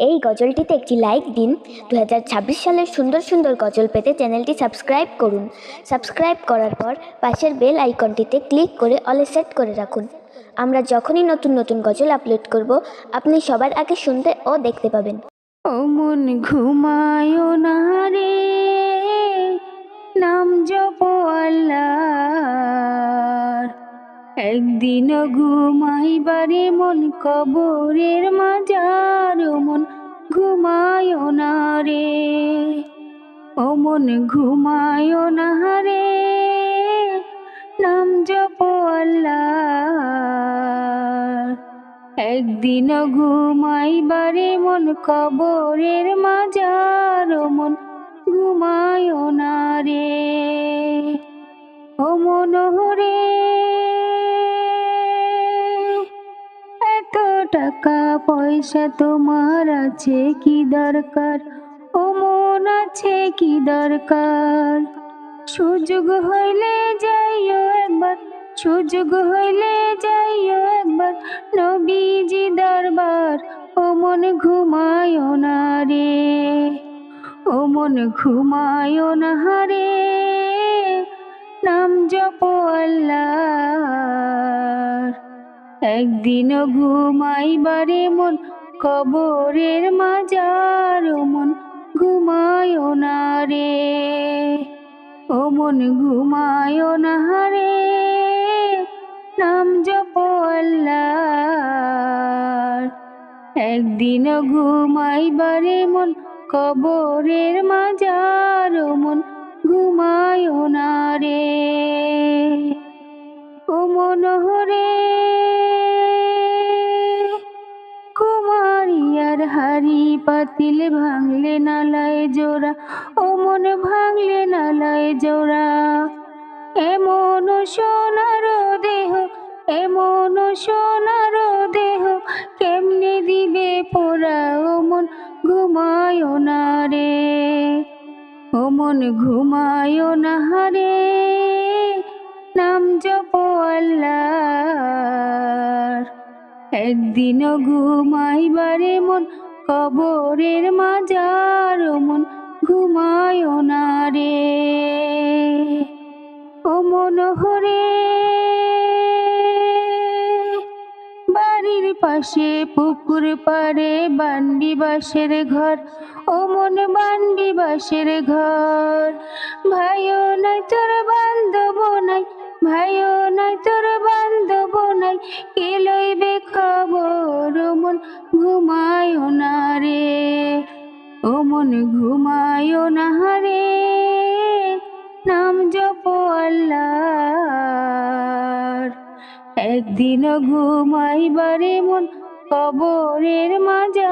এই গজলটিতে একটি লাইক দিন। 2026 সালের সুন্দর সুন্দর গজল পেতে চ্যানেলটি সাবস্ক্রাইব করুন। সাবস্ক্রাইব করার পর পাশের বেল আইকনটিতে ক্লিক করে অলে সেট করে রাখুন। আমরা যখনই নতুন নতুন গজল আপলোড করব, আপনি সবার আগে শুনতে ও দেখতে পাবেন। ও মন ঘুমায় না রে, নাম জপ আল্লাহর। একদিন ঘুমাইবারে মন কবরের মাজার, ও মন ঘুমায় না রে। ও মন ঘুমায় না রে, নাম জপ আল্লাহর। একদিন ঘুমাইবারে মন কবরের মাজার, ও মন ঘুমায় না রে। ও মন রে, এত টাকা পয়সা তোমার আছে কি দরকার? ও মন আছে কি দরকার? সুযোগ হইলে যাইও একবার, সুযোগ হইলে যাইও একবার নবীজি দরবার। ও মন ঘুমায় না রে, ও মন ঘুমায় না রে, নাম জপ আল্লাহর। একদিন ঘুমাইবারে মন কবরের মাজার, ও মন ঘুমায় না রে। ও মন ঘুমায় না রে, নাম জপ আল্লাহর। একদিন ঘুমাইবারে মন কবরের মাজার, ও মন ঘুমায় না রে। ও মন রে, কুমারিয়ার হাড়ি পাতিল ভাঙলে না লয় জোড়া, ও মন ভাঙলে না লয় জোড়া। এমন সোনার দেহ, এমন সোনার দেহ কেমনে দিবে পোড়া? ও মন ঘুমায় না রে, ও মন ঘুমায় না রে, নাম জপ আল্লাহর। একদিন ঘুমাইবারে মন কবরের মাজার, ও মন ঘুমায় না রে। ও মন রে, বাড়ির পাশে পুকুর পাড়ে বান্ডি বাঁশের ঘর, ও মন বান্ডি বাঁশের ঘর। ভাইও নাই তোর বান্ধব নাই, ভাইও নাই তোর বান্ধব নাই, কে লইবে খবর? ও মন ঘুমায় না রে, ও মন ঘুমায় না রে, নাম জপ আল্লাহর। একদিন ঘুমাইবারে মন কবরের মাজার,